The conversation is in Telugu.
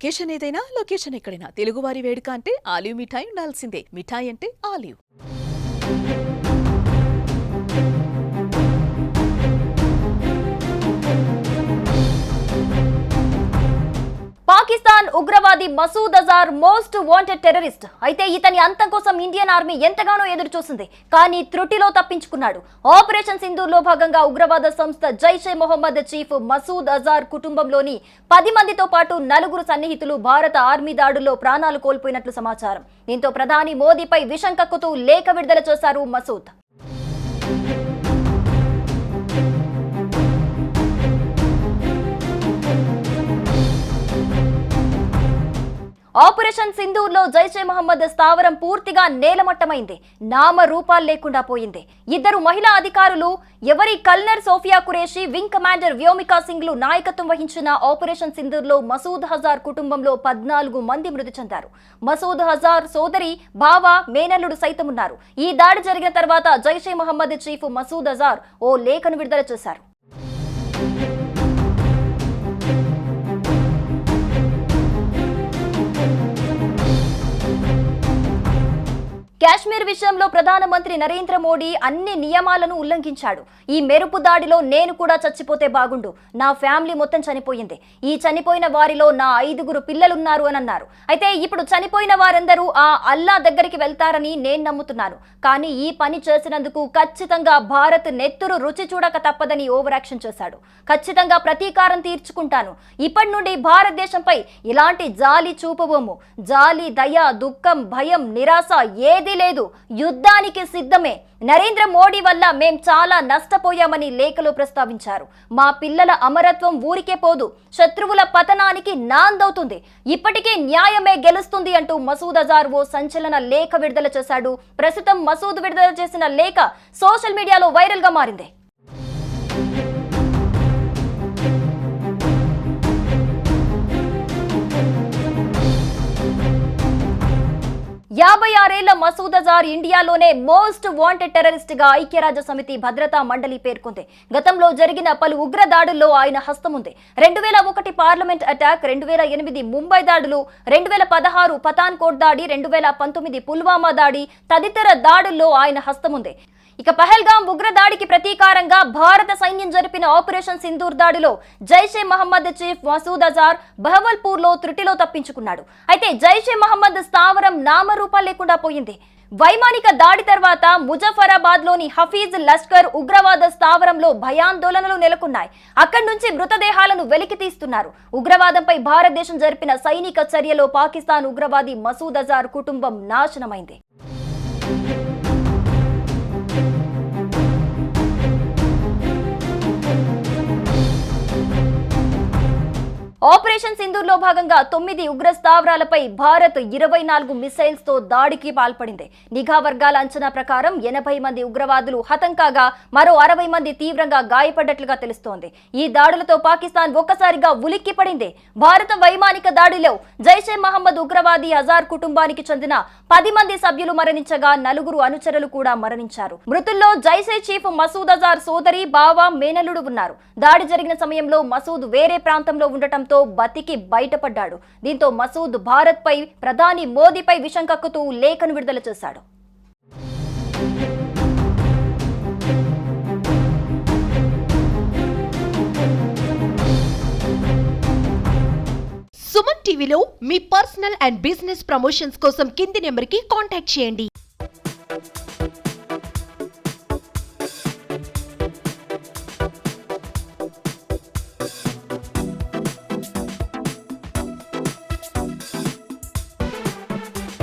అకేషన్ ఏదైనా లొకేషన్ ఎక్కడైనా తెలుగువారి వేడుక అంటే ఆలివ్ మిఠాయి ఉండాల్సిందే. మిఠాయి అంటే ఆలివ్. పాకిస్తాన్ ఉగ్రవాది Masood Azhar most wanted terrorist. అయితే ఇతని అంతం కోసం ఇండియన్ ఆర్మీ ఎంతగానో ఎదురు చూసింది, కానీ త్రుటిలో తప్పించుకున్నాడు. ఆపరేషన్ సింధూర్లో భాగంగా ఉగ్రవాద సంస్థ జైషే మొహమ్మద్ చీఫ్ మసూద్ అజార్ కుటుంబంలోని 10 మందితో పాటు 4 సన్నిహితులు భారత ఆర్మీ దాడుల్లో ప్రాణాలు కోల్పోయినట్లు సమాచారం. దీంతో ప్రధాని మోదీపై విషం కక్కుతూ లేఖ విడుదల చేశారు మసూద్. ఆపరేషన్ సింధూర్లో జైషే మహమ్మద్ స్థావరం పూర్తిగా నేలమట్టమైంది. నామ రూపాలు లేకుండా పోయింది. 2 మహిళా అధికారులు ఎవరి colonel Sofiya Qureshi, wing commander Vyomika సింగ్లు నాయకత్వం వహించిన ఆపరేషన్ సింధూర్లో మసూద్ అజార్ కుటుంబంలో 14 మంది మృతి చెందారు. మసూద్ అజార్ సోదరి, బావ, మేనల్లుడు సైతం ఉన్నారు. ఈ దాడి జరిగిన తర్వాత జైషే మహమ్మద్ చీఫ్ మసూద్ అజార్ ఓ లేఖను విడుదల చేశారు. కాశ్మీర్ విషయంలో ప్రధానమంత్రి నరేంద్ర మోడీ అన్ని నియమాలను ఉల్లంఘించాడు. ఈ మెరుపు దాడిలో నేను కూడా చచ్చిపోతే బాగుండు, నా ఫ్యామిలీ మొత్తం చనిపోయింది, ఈ చనిపోయిన వారిలో నా 5 పిల్లలున్నారు అని అన్నారు. అయితే ఇప్పుడు చనిపోయిన వారందరూ ఆ అల్లా దగ్గరికి వెళ్తారని నేను నమ్ముతున్నాను. కానీ ఈ పని చేసినందుకు ఖచ్చితంగా భారత్ నెత్తురు రుచి చూడక తప్పదని ఓవర్ యాక్షన్ చేశాడు. ఖచ్చితంగా ప్రతీకారం తీర్చుకుంటాను. ఇప్పటి నుండి భారతదేశంపై ఇలాంటి జాలి చూపబోము. జాలి, దయ, దుఃఖం, భయం, నిరాశ ఏది లేదు. యుద్ధానికి సిద్ధమే. నరేంద్ర మోడీ వల్ల మేం చాలా నష్టపోయామని లేఖలో ప్రస్తావించారు. మా పిల్లల అమరత్వం ఊరికే పోదు, శత్రువుల పతనానికి నాందవుతుంది. ఇప్పటికే న్యాయమే గెలుస్తుంది అంటూ మసూద్ అజార్ ఓ సంచలన లేఖ విడుదల చేశాడు. ప్రస్తుతం మసూద్ విడుదల చేసిన లేఖ సోషల్ మీడియాలో వైరల్ గా మారింది. 56 ఏళ్ల మసూద్ అజార్ ఇండియాలోనే మోస్ట్ వాంటెడ్ టెర్రరిస్ట్ గా ఐక్యరాజ్య సమితి భద్రతా మండలి పేర్కొంది. గతంలో జరిగిన పలు ఉగ్ర దాడుల్లో ఆయన హస్తం ఉంది. 2001 పార్లమెంట్ అటాక్, 2008 ముంబై దాడులు, 2016 పఠాన్కోట్ దాడి, 2019 పుల్వామా దాడి తదితర దాడుల్లో ఆయన హస్తం ఉంది. ఇక పహల్గామ్ ఉగ్ర దాడికి ప్రతీకారంగా భారత సైన్యం జరిపిన ఆపరేషన్ సింధూర్ దాడిలో జైషే మహమ్మద్ చీఫ్ మసూద్ అజార్ బహవల్పూర్ లో త్రుటిలో తప్పించుకున్నాడు. అయితే జైషే మహమ్మద్ స్థావరం నామరూపాలు లేకుండా పోయింది. వైమానిక దాడి తర్వాత ముజఫరాబాద్ లోని హఫీజ్ లష్కర్ ఉగ్రవాద స్థావరంలో భయాందోళనలు నెలకొన్నాయి. అక్కడి నుంచి మృతదేహాలను వెలికి తీస్తున్నారు. ఉగ్రవాదంపై భారతదేశం జరిపిన సైనిక చర్యలో పాకిస్తాన్ ఉగ్రవాది మసూద్ అజార్ కుటుంబం నాశనమైంది. ఆపరేషన్ సింధూర్లో భాగంగా 9 ఉగ్ర స్థావరాలపై భారత్ 24 మిసైల్స్ తో దాడికి పాల్పడింది. నిఘా వర్గాల అంచనా ప్రకారం 80 మంది ఉగ్రవాదులు హతం కాగా మరో 60 మంది తీవ్రంగా గాయపడ్డట్లుగా తెలుస్తోంది. ఈ దాడులతో పాకిస్తాన్ ఒక్కసారిగా ఉలిక్కిపడింది. భారత వైమానిక దాడిలో జైషే మహమ్మద్ ఉగ్రవాది అజార్ కుటుంబానికి చెందిన 10 మంది సభ్యులు మరణించగా 4 అనుచరులు కూడా మరణించారు. మృతుల్లో జైషే చీఫ్ మసూద్ అజార్ సోదరి, బావ, మేనల్లుడు ఉన్నారు. దాడి జరిగిన సమయంలో మసూద్ వేరే ప్రాంతంలో ఉండటంతో బతికి బయటపడ్డాడు. దీంతో మసూద్ భారత్ పై ప్రధాని మోదీపై విషం కక్కుతూ లేఖను విడుదల చేశాడు. సుమన్ టీవీలో మీ పర్సనల్ అండ్ బిజినెస్ ప్రమోషన్స్ కోసం కింది నెంబర్కి కాంటాక్ట్ చేయండి.